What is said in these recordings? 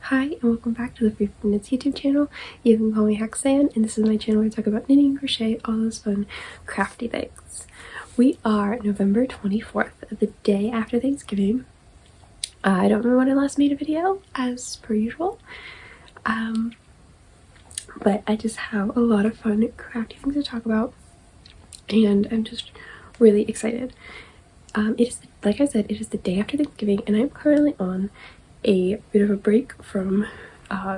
Hi and welcome back to the FreeFormKnits YouTube channel. You can call me Haxann, and this is my channel where I talk about knitting, crochet, all those fun crafty things. We are November 24th, the day after Thanksgiving. I don't remember when I last made a video, as per usual. But I just have a lot of fun crafty things to talk about, and I'm just really excited. It is, like I said, it is the day after Thanksgiving, and I'm currently on a bit of a break from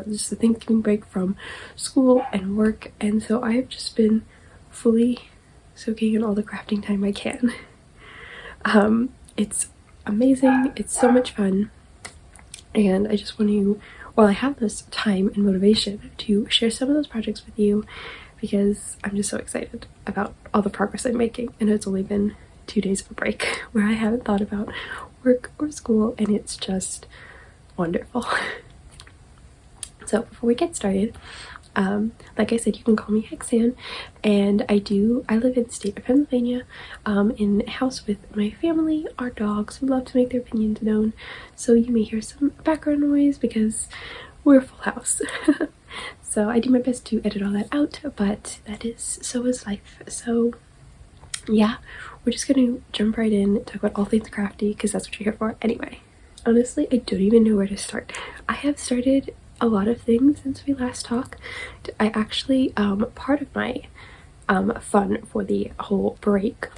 just a Thanksgiving break from school and work, and so I have just been fully soaking in all the crafting time I can. It's amazing, it's so much fun, and I just want to, while I have this time and motivation, to share some of those projects with you because I'm just so excited about all the progress I'm making. And it's only been 2 days of a break where I haven't thought about work or school, and it's just wonderful. So before we get started, like I said, you can call me Haxann, and I live in the state of Pennsylvania, in a house with my family, our dogs, who love to make their opinions known, so you may hear some background noise because we're a full house. So I do my best to edit all that out, but so is life. So yeah, we're just gonna jump right in, talk about all things crafty because that's what you're here for anyway. Honestly, I don't even know where to start. I have started a lot of things since we last talked. I actually, part of my fun for the whole break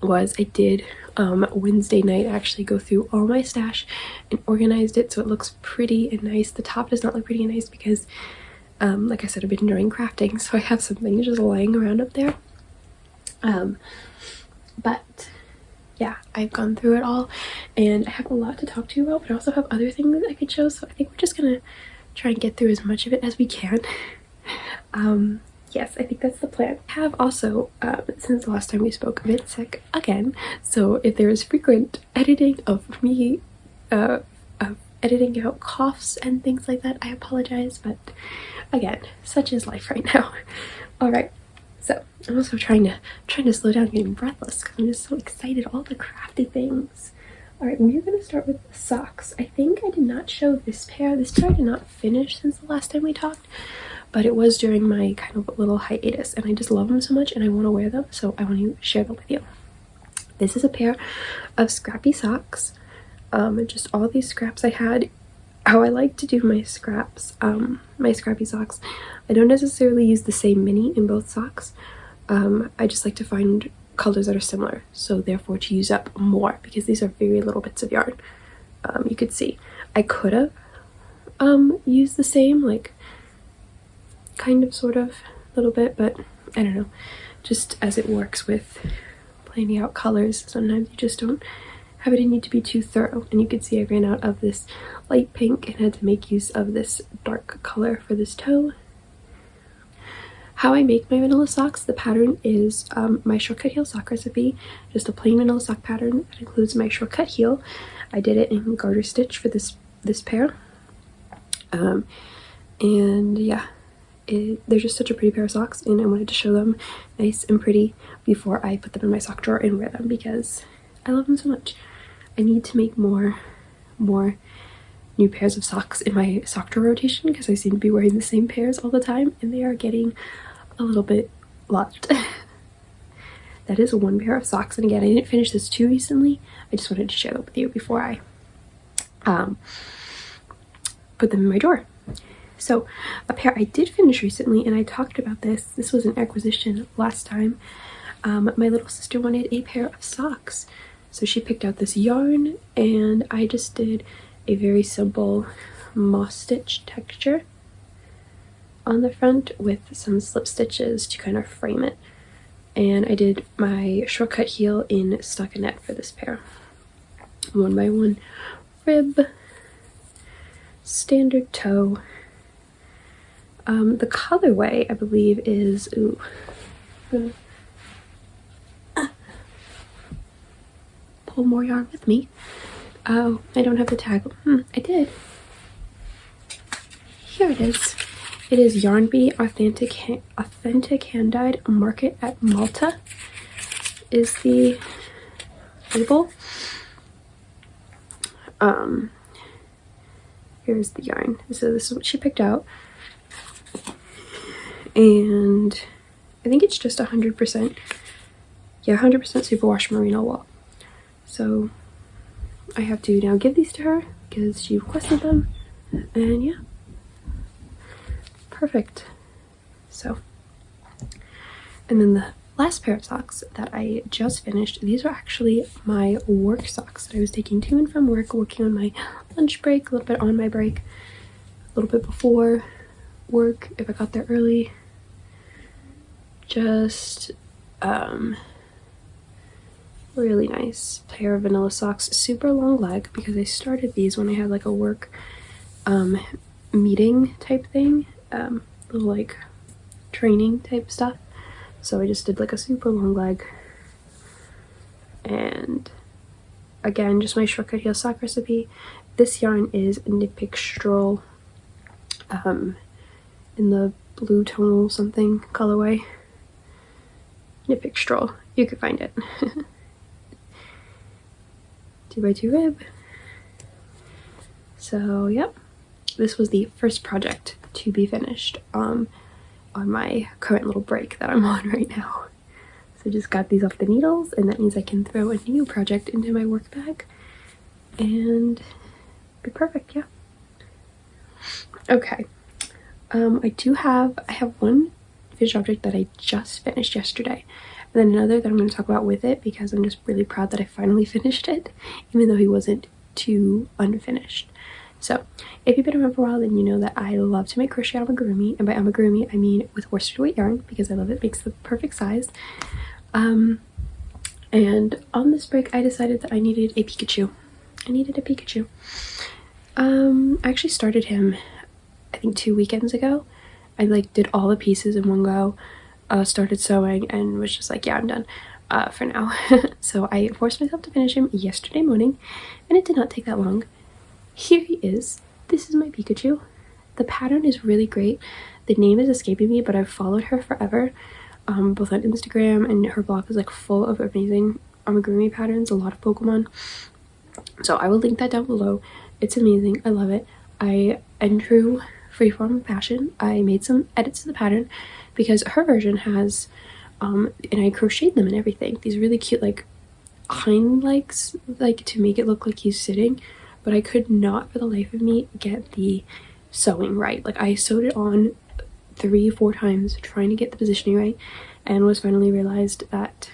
was I did Wednesday night actually go through all my stash and organized it so it looks pretty and nice. The top does not look pretty and nice because, like I said, I've been enjoying crafting, so I have some things just lying around up there. But yeah, I've gone through it all and I have a lot to talk to you about, but I also have other things I could show, so I think we're just gonna try and get through as much of it as we can. Yes, I think that's the plan. I have also, since the last time we spoke, been sick again, so if there is frequent editing of me editing out coughs and things like that, I apologize, but again, such is life right now. All right. So I'm also trying to slow down, getting breathless because I'm just so excited, all the crafty things. All right, we're gonna start with socks. I think I did not show this pair. This pair I did not finish since the last time we talked, but it was during my kind of little hiatus, and I just love them so much and I want to wear them, so I want to share them with you. This is a pair of scrappy socks. Just all these scraps I had. How I like to do my scraps, my scrappy socks, I don't necessarily use the same mini in both socks. I just like to find colors that are similar, so therefore to use up more, because these are very little bits of yarn. You could see I could have used the same, like kind of sort of a little bit, but I don't know, just as it works with planning out colors, sometimes you just don't have it in you to be too thorough. And you can see I ran out of this light pink and had to make use of this dark color for this toe. How I make my vanilla socks, the pattern is my shortcut heel sock recipe, just a plain vanilla sock pattern that includes my shortcut heel. I did it in garter stitch for this pair, and yeah, they're just such a pretty pair of socks, and I wanted to show them nice and pretty before I put them in my sock drawer and wear them because I love them so much. I need to make more new pairs of socks in my sock drawer rotation because I seem to be wearing the same pairs all the time and they are getting a little bit lot. That is one pair of socks, and again, I didn't finish this too recently. I just wanted to share that with you before I put them in my drawer. So a pair I did finish recently, and I talked about this was an acquisition last time. My little sister wanted a pair of socks, so she picked out this yarn, and I just did a very simple moss stitch texture on the front with some slip stitches to kind of frame it. And I did my shortcut heel in stockinette for this pair. 1x1 rib, standard toe. The colorway, I believe, is pull more yarn with me. Oh, I don't have the tag. I did. Here it is. It is Yarn Bee Authentic Hand Dyed Market at Malta is the label. here's the yarn. So this is what she picked out. And I think it's just 100%, yeah, 100% superwash merino wool. So I have to now give these to her because she requested them, and yeah, perfect. So, and then the last pair of socks that I just finished, these were actually my work socks that I was taking to and from work, working on my lunch break, a little bit on my break, a little bit before work if I got there early. Just really nice pair of vanilla socks, super long leg because I started these when I had like a work meeting type thing, little like training type stuff. So I just did like a super long leg. And again, just my shortcut heel sock recipe. This yarn is Knit Pictorial in the blue tonal something colorway. Knit Pictorial, you could find it. 2x2 rib. So yep, this was the first project to be finished on my current little break that I'm on right now. So just got these off the needles, and that means I can throw a new project into my work bag and be perfect. Yeah. Okay. I have one finished object that I just finished yesterday, and then another that I'm going to talk about with it because I'm just really proud that I finally finished it, even though he wasn't too unfinished. So if you've been around for a while, then you know that I love to make crochet amigurumi, and by amigurumi I mean with worsted weight yarn because I love it. It makes the perfect size. And on this break I decided that I needed a Pikachu. I actually started him I think 2 weekends ago. I like did all the pieces in one go, started sewing, and was just like, yeah, I'm done for now. So I forced myself to finish him yesterday morning, and it did not take that long. Here he is. This is my Pikachu. The pattern is really great. The name is escaping me, but I've followed her forever, both on Instagram, and her blog is like full of amazing amigurumi patterns, a lot of Pokemon. So I will link that down below. It's amazing. I love it. In true freeform fashion, I made some edits to the pattern because her version has, and I crocheted them and everything, these really cute like hind legs, like to make it look like he's sitting, but I could not for the life of me get the sewing right. Like I sewed it on 3-4 times trying to get the positioning right, and was finally realized that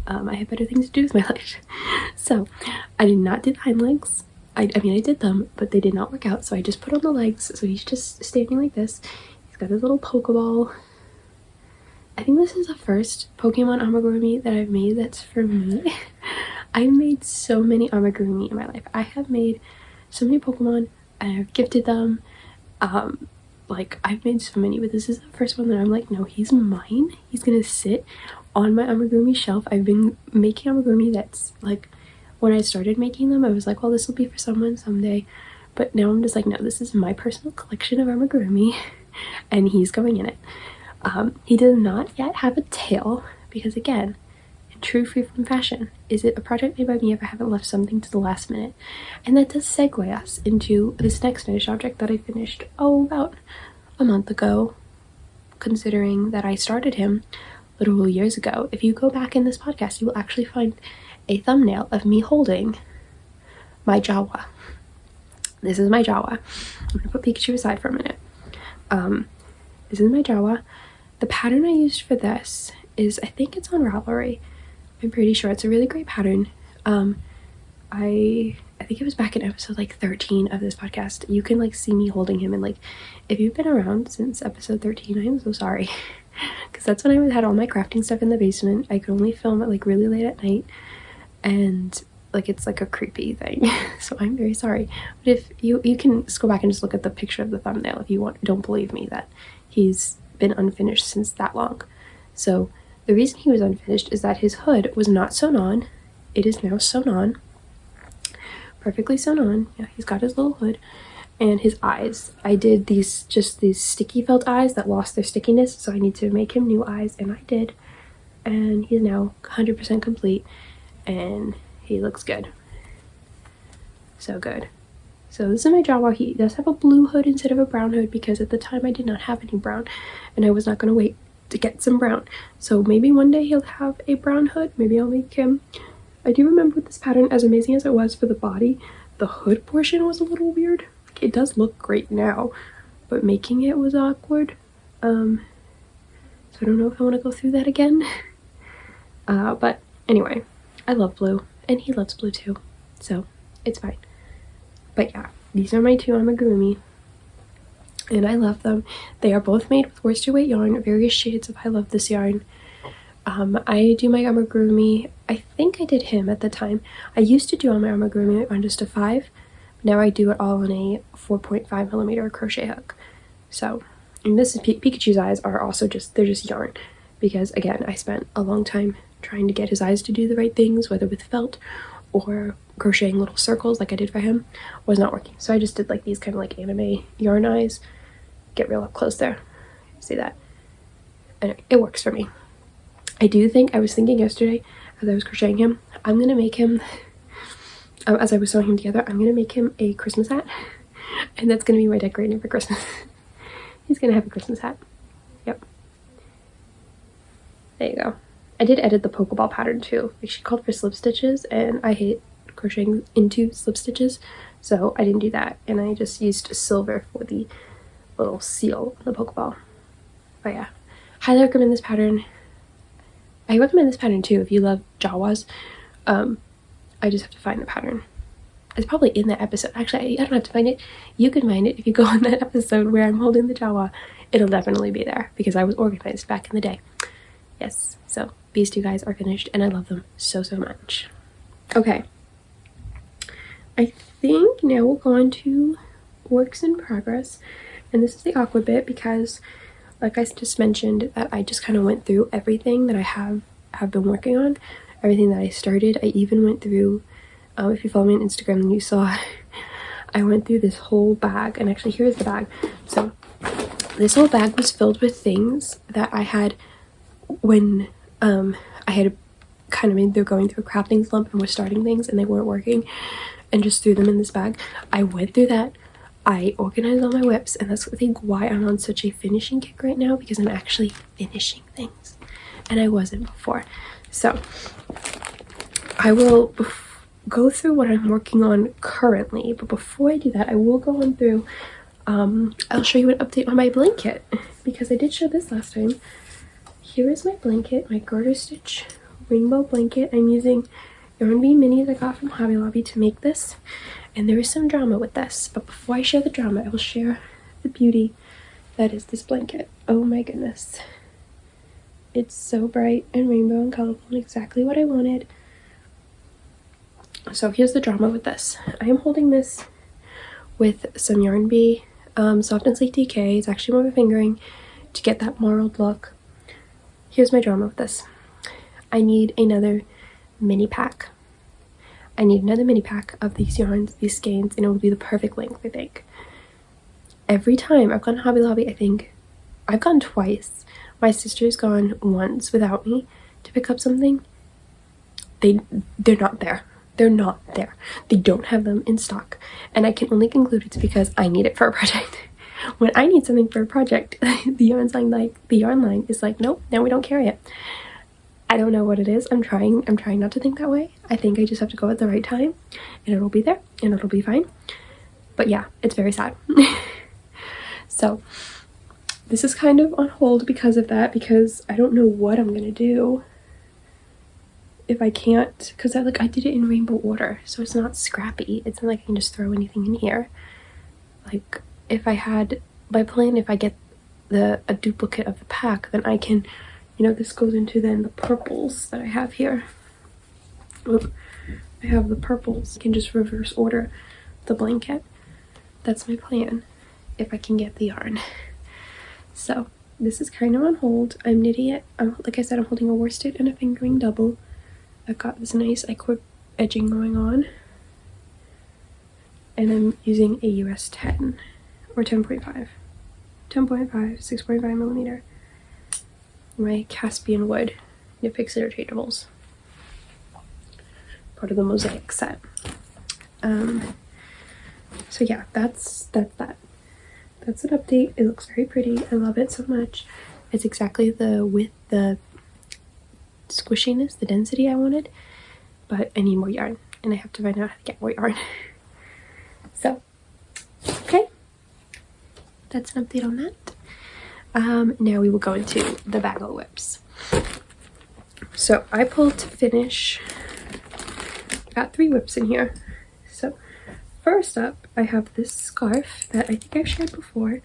I had better things to do with my life. So I did not do the hind legs. I mean I did them, but they did not work out, so I just put on the legs. So he's just standing like this. He's got his little Pokeball. I think this is the first Pokemon amigurumi that I've made that's for me. I've made so many amigurumi in my life. I have made so many Pokemon and I've gifted them. Like I've made so many, but this is the first one that I'm like, no, he's mine. He's gonna sit on my amigurumi shelf. I've been making amigurumi that's like, when I started making them, I was like, well, this will be for someone someday. But now I'm just like, no, this is my personal collection of amigurumi, and he's going in it. He does not yet have a tail because, again, in true freeform fashion, is it a project made by me if I haven't left something to the last minute? And that does segue us into this next finished object that I finished, about a month ago, considering that I started him literal years ago. If you go back in this podcast, you will actually find a thumbnail of me holding my Jawa. This is my Jawa. I'm gonna put Pikachu aside for a minute. This is my Jawa. The pattern I used for this is, I think it's on Ravelry. I'm pretty sure it's a really great pattern. I think it was back in episode like 13 of this podcast. You can like see me holding him, and like if you've been around since episode 13, I am so sorry. Because that's when I had all my crafting stuff in the basement. I could only film it like really late at night, and like it's like a creepy thing. So I'm very sorry. But if you can just go back and just look at the picture of the thumbnail if you don't believe me that he's been unfinished since that long. So the reason he was unfinished is that his hood was not sewn on. It is now sewn on, perfectly sewn on. Yeah, he's got his little hood. And his eyes, I did these sticky felt eyes that lost their stickiness, so I need to make him new eyes, and I did. And he's now 100% complete, and he looks good. So good. So this is my Jawa. He does have a blue hood instead of a brown hood because at the time I did not have any brown and I was not going to wait to get some brown. So maybe one day he'll have a brown hood. Maybe I'll make him. I do remember with this pattern, as amazing as it was for the body, the hood portion was a little weird. It does look great now, but making it was awkward. So I don't know if I want to go through that again. But anyway, I love blue and he loves blue too, so it's fine. But yeah, these are my two amigurumi and I love them. They are both made with worsted weight yarn, various shades of I love this yarn. I do my amigurumi, I think I did him at the time. I used to do all my amigurumi on just a 5. Now I do it all on a 4.5mm crochet hook. So, and this is Pikachu's eyes are also they're just yarn because again, I spent a long time trying to get his eyes to do the right things, whether with felt or crocheting little circles like I did for him. Was not working. So I just did like these kind of like anime yarn eyes. Get real up close there. See that? Anyway, it works for me. I was thinking yesterday as I was crocheting him, I'm gonna make him, as I was sewing him together, I'm gonna make him a Christmas hat, and that's gonna be my decorating for Christmas. He's gonna have a Christmas hat. Yep. There you go. I did edit the Pokeball pattern too. She called for slip stitches, and I hate crocheting into slip stitches, so I didn't do that, and I just used silver for the little seal on the Pokeball. But yeah, highly recommend this pattern. I recommend this pattern too if you love Jawas. I just have to find the pattern. It's probably in that episode. Actually, I don't have to find it. You can find it if you go on that episode where I'm holding the Jawa. It'll definitely be there because I was organized back in the day. Yes, so these two guys are finished and I love them so, so much. Okay. I think now we'll go on to works in progress. And this is the awkward bit because, like I just mentioned, that I just kind of went through everything that I have been working on, everything that I started. I even went through, if you follow me on Instagram, then you saw I went through this whole bag. And actually, here's the bag. So this whole bag was filled with things that I had when I had kind of been going through a crafting slump and was starting things and they weren't working, and just threw them in this bag. I went through that. I organized all my whips, and that's I think why I'm on such a finishing kick right now, because I'm actually finishing things and I wasn't before. So I will go through what I'm working on currently, but before I do that I will go on through I'll show you an update on my blanket because I did show this last time. Here is my blanket, my garter stitch rainbow blanket. I'm using Yarn Bee minis I got from Hobby Lobby to make this. And there is some drama with this, but before I share the drama, I will share the beauty that is this blanket. Oh my goodness. It's so bright and rainbow and colorful and exactly what I wanted. So here's the drama with this. I am holding this with some Yarn Bee Soft and Sleek DK. It's actually more of a fingering to get that marled look. Here's my drama with this. I need another mini pack. I need another mini pack of these yarns, these skeins, and it will be the perfect length, I think. Every time I've gone to Hobby Lobby, I think I've gone twice. My sister's gone once without me to pick up something. They're not there. They're not there. They don't have them in stock. And I can only conclude it's because I need it for a project. When I need something for a project, the yarn line is like, nope, now we don't carry it. I don't know what it is. I'm trying not to think that way. I think I just have to go at the right time and it'll be there and it'll be fine. But yeah, it's very sad. So this is kind of on hold because of that, because I don't know what I'm gonna do if I can't, because I did it in rainbow order, so it's not scrappy. It's not like I can just throw anything in here. Like if I had my plan, if I get a duplicate of the pack, then I can, you know, this goes into then the purples that I have here. Oop. I have the purples. I can just reverse order the blanket. That's my plan if I can get the yarn. So this is kind of on hold. I'm knitting it. Like I said, I'm holding a worsted and a fingering double. I've got this nice equip edging going on. And I'm using a US 10 or 10.5. 10.5, 6.5mm. My Caspian wood Knit Picks interchangeables. Part of the mosaic set. So yeah, that's that. That's an update. It looks very pretty. I love it so much. It's exactly the width, the squishiness, the density I wanted, but I need more yarn and I have to find out how to get more yarn. So okay, that's an update on that. Now we will go into the bag of whips. So I pulled to finish, got 3 whips in here. So first up, I have this scarf that I think I've shared before,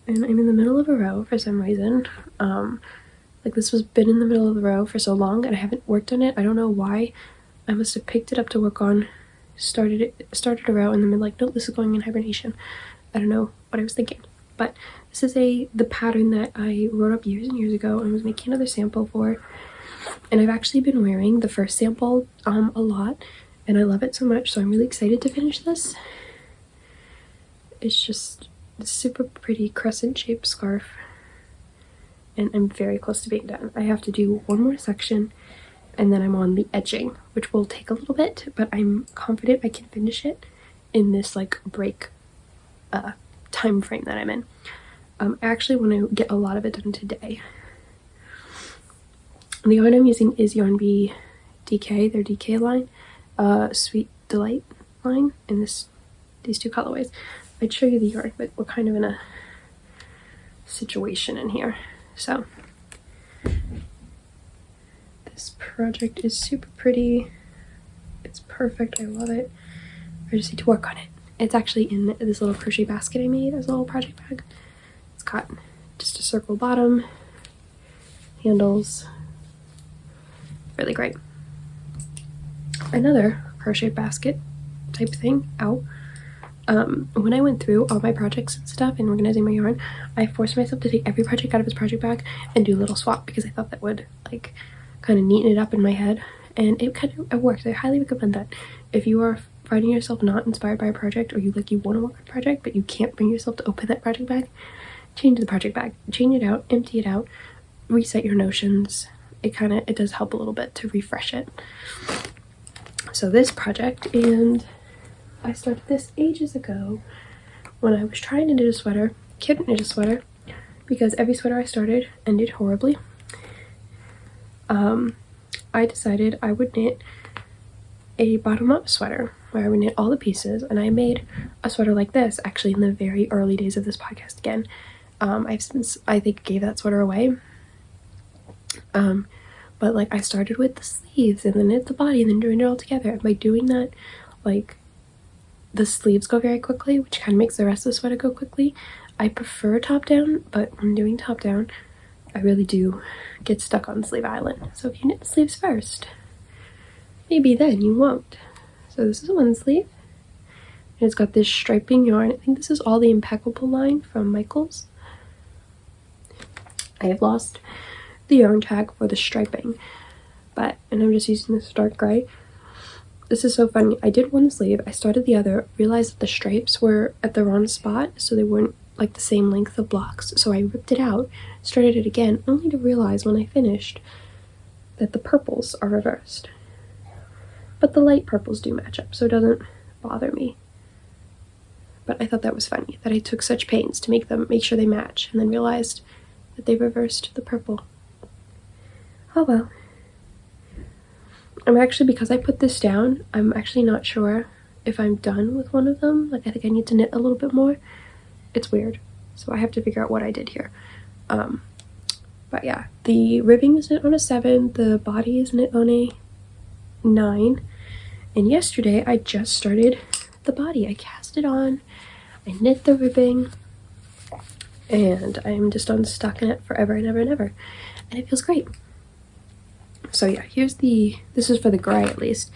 and I'm in the middle of a row for some reason. Like this was been in the middle of the row for so long and I haven't worked on it. I don't know why. I must have picked it up to work on, started a row, and then been like, nope, this is going in hibernation. I don't know what I was thinking. But this is the pattern that I wrote up years and years ago and was making another sample for. And I've actually been wearing the first sample a lot, and I love it so much, so I'm really excited to finish this. It's just a super pretty crescent shaped scarf, and I'm very close to being done. I have to do one more section and then I'm on the edging, which will take a little bit, but I'm confident I can finish it in this like break time frame that I'm in. I actually want to get a lot of it done today. The yarn I'm using is Yarn Bee DK, their DK line, Sweet Delight line, in these 2 colorways. I'd show you the yarn, but we're kind of in a situation in here. So this project is super pretty. It's perfect. I love it. I just need to work on it. It's actually in this little crochet basket I made as a little project bag. It's got just a circle bottom, handles. Really great. Another crochet basket type thing out. When I went through all my projects and stuff and organizing my yarn, I forced myself to take every project out of its project bag and do a little swap because I thought that would like kind of neaten it up in my head, and it kind of worked. I highly recommend that. If you are finding yourself not inspired by a project, or you want to work on a project but you can't bring yourself to open that project bag, change the project bag, change it out, empty it out, reset your notions. It does help a little bit to refresh it. So this project, and I started this ages ago when I was trying to knit a sweater, couldn't knit a sweater because every sweater I started ended horribly. I decided I would knit a bottom-up sweater where I would knit all the pieces, and I made a sweater like this actually in the very early days of this podcast again. I've since, I think, gave that sweater away. But like I started with the sleeves and then knit the body and then doing it all together, and by doing that, like the sleeves go very quickly, which kind of makes the rest of the sweater go quickly. I prefer top down, but when doing top down I really do get stuck on sleeve island. So if you knit the sleeves first, maybe then you won't. So this is one sleeve, and it's got this striping yarn. I think this is all the Impeccable line from Michaels. I have lost the yarn tag for the striping, and I'm just using this dark gray. This is so funny. I did one sleeve, I started the other, realized that the stripes were at the wrong spot, so they weren't like the same length of blocks, so I ripped it out, started it again, only to realize when I finished that the purples are reversed. But the light purples do match up, so it doesn't bother me. But I thought that was funny, that I took such pains to make sure they match, and then realized that they reversed the purple. Oh well. I'm actually, because I put this down, I'm actually not sure if I'm done with one of them. Like I think I need to knit a little bit more. It's weird. So I have to figure out what I did here. But yeah, the ribbing is knit on a 7, the body is knit on a 9. And yesterday I just started the body. I cast it on, I knit the ribbing, and I'm just unstuck in it forever and ever and ever. And it feels great. So yeah, this is for the gray at least.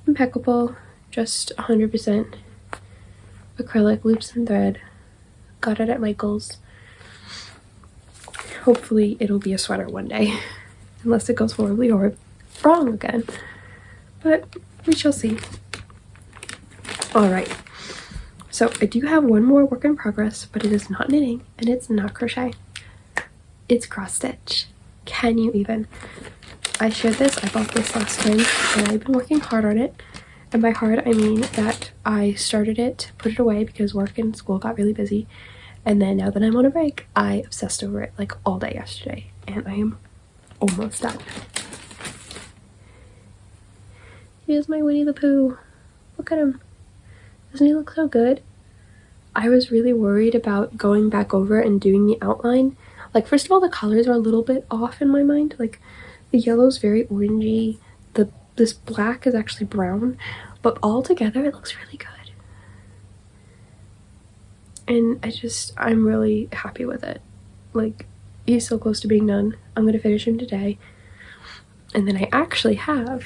Impeccable, just 100% acrylic loops and thread. Got it at Michael's. Hopefully it'll be a sweater one day, unless it goes horribly wrong again. But we shall see. Alright, so I do have one more work in progress, but it is not knitting and it's not crochet. It's cross stitch. Can you even? I shared this, I bought this last time, and I've been working hard on it. And by hard, I mean that I started it, put it away because work and school got really busy. And then now that I'm on a break, I obsessed over it like all day yesterday. And I am almost done. Here's my Winnie the Pooh. Look at him. Doesn't he look so good? I was really worried about going back over and doing the outline. Like, first of all, the colors are a little bit off in my mind. Like, the yellow's very orangey. This black is actually brown. But all together, it looks really good. And I'm really happy with it. Like, he's so close to being done. I'm going to finish him today. And then I actually have,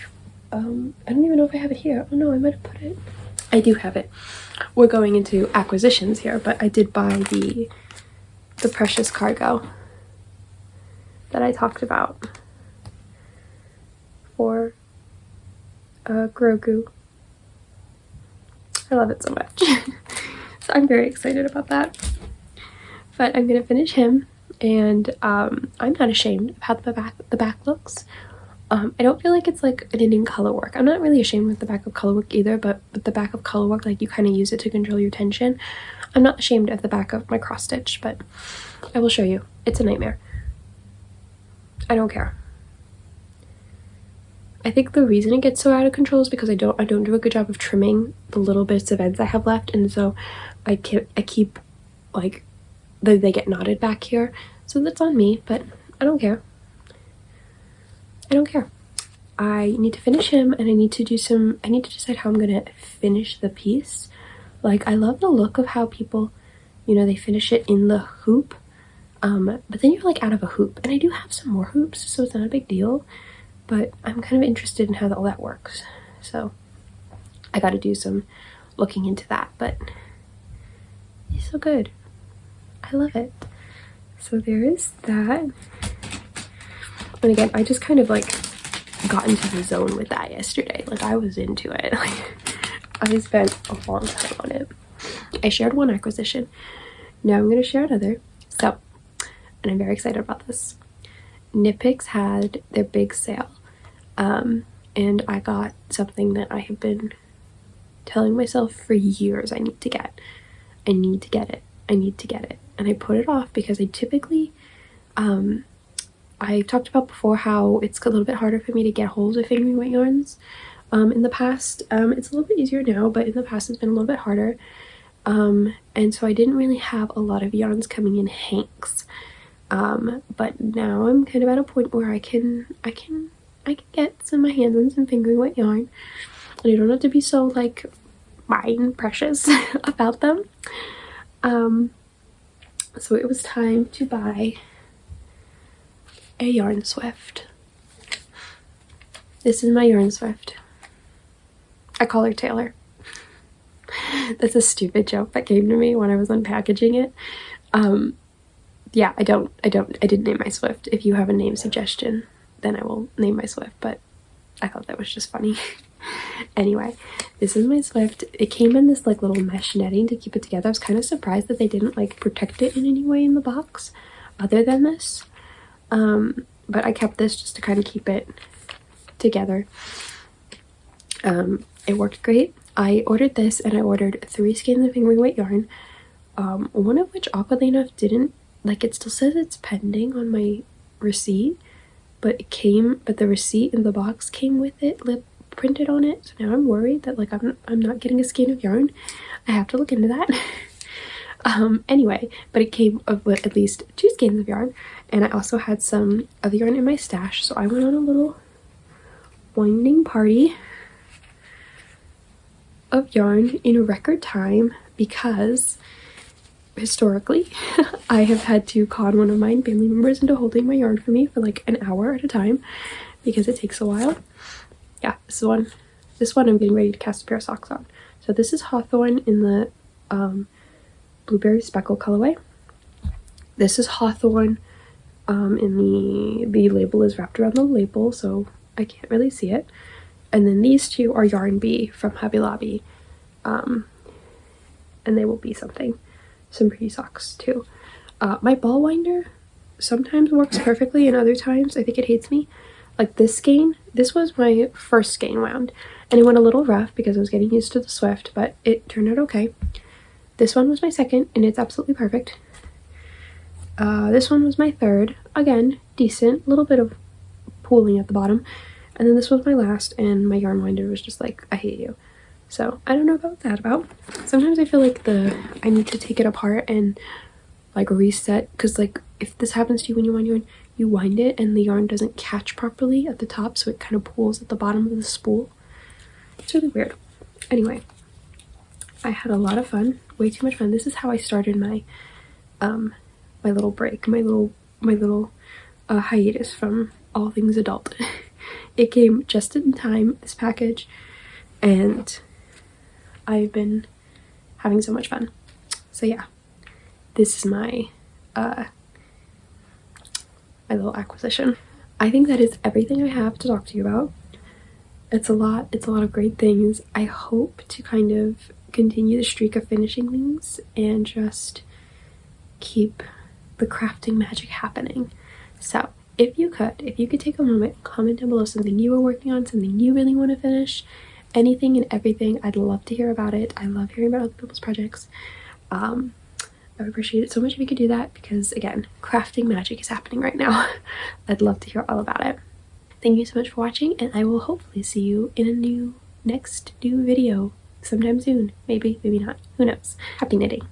I don't even know if I have it here. Oh no, I might have put it. I do have it. We're going into acquisitions here, but I did buy the precious cargo that I talked about for Grogu. I love it so much. So I'm very excited about that. But I'm gonna finish him, and I'm not ashamed of how the back looks. I don't feel like it's like an knitting color work. I'm not really ashamed with the back of color work either, but with the back of color work, like, you kind of use it to control your tension. I'm not ashamed of the back of my cross stitch, but I will show you. It's a nightmare. I don't care. I think the reason it gets so out of control is because I don't do a good job of trimming the little bits of ends I have left, and so I keep like they get knotted back here. So that's on me, but I don't care. I don't care. I need to finish him, and I need to decide how I'm gonna finish the piece. Like, I love the look of how people, you know, they finish it in the hoop, but then you're like out of a hoop, and I do have some more hoops, so it's not a big deal, but I'm kind of interested in how all that works. So I got to do some looking into that, but it's so good. I love it. So there is that. And again, I just kind of like got into the zone with that yesterday. Like, I was into it. Like, I spent a long time on it. I shared one acquisition. Now I'm going to share another. So, and I'm very excited about this. Knit Picks had their big sale. And I got something that I have been telling myself for years I need to get. I need to get it. I need to get it. And I put it off because I typically, I talked about before how it's a little bit harder for me to get hold of fingering weight yarns. In the past, it's a little bit easier now, but in the past it's been a little bit harder. And so I didn't really have a lot of yarns coming in hanks. But now I'm kind of at a point where I can get my hands on some fingering weight yarn, and I don't have to be so like fine precious about them. So it was time to buy a yarn swift. This is my yarn swift. I call her Taylor. That's a stupid joke that came to me when I was unpackaging it. Yeah, I didn't name my swift. If you have a name suggestion, then I will name my swift, but I thought that was just funny. Anyway, this is my swift. It came in this like little mesh netting to keep it together. I was kind of surprised that they didn't like protect it in any way in the box other than this. But I kept this just to kind of keep it together. It worked great. I ordered this, and I ordered 3 skeins of fingering weight yarn, one of which oddly enough didn't, like, it still says it's pending on my receipt, but the receipt in the box came with it printed on it. So now I'm worried that like I'm not getting a skein of yarn. I have to look into that. Anyway, but it came with at least 2 skeins of yarn, and I also had some other yarn in my stash, so I went on a little winding party of yarn in a record time because historically I have had to con one of my family members into holding my yarn for me for like an hour at a time because it takes a while. Yeah, this one I'm getting ready to cast a pair of socks on. So this is Hawthorn in the blueberry speckle colorway. This is Hawthorn in the label is wrapped around the label, so I can't really see it. And then these two are Yarn Bee from Hobby Lobby, and they will be some pretty socks too. My ball winder sometimes works perfectly, and other times I think it hates me. Like this skein, this was my first skein wound, and it went a little rough because I was getting used to the Swift, but it turned out okay. This one was my second, and it's absolutely perfect. This one was my third, again decent, little bit of pooling at the bottom, and then this was my last, and my yarn winder was just like, I hate you. So I don't know about that. Sometimes I feel like I need to take it apart and like reset, because like if this happens to you when you wind yarn, you wind it and the yarn doesn't catch properly at the top, so it kind of pools at the bottom of the spool. It's really weird. Anyway, I had a lot of fun, way too much fun. This is how I started my my little break, my little hiatus from all things adult. It came just in time, this package, and I've been having so much fun. So yeah, this is my my little acquisition. I think that is everything I have to talk to you about. It's a lot of great things. I hope to kind of continue the streak of finishing things and just keep the crafting magic happening. So if you could take a moment, comment down below something you are working on, something you really want to finish, anything and everything. I'd love to hear about it. I love hearing about other people's projects. I would appreciate it so much if you could do that, because again, crafting magic is happening right now. I'd love to hear all about it. Thank you so much for watching, and I will hopefully see you in a next new video sometime soon. Maybe, maybe not. Who knows? Happy knitting.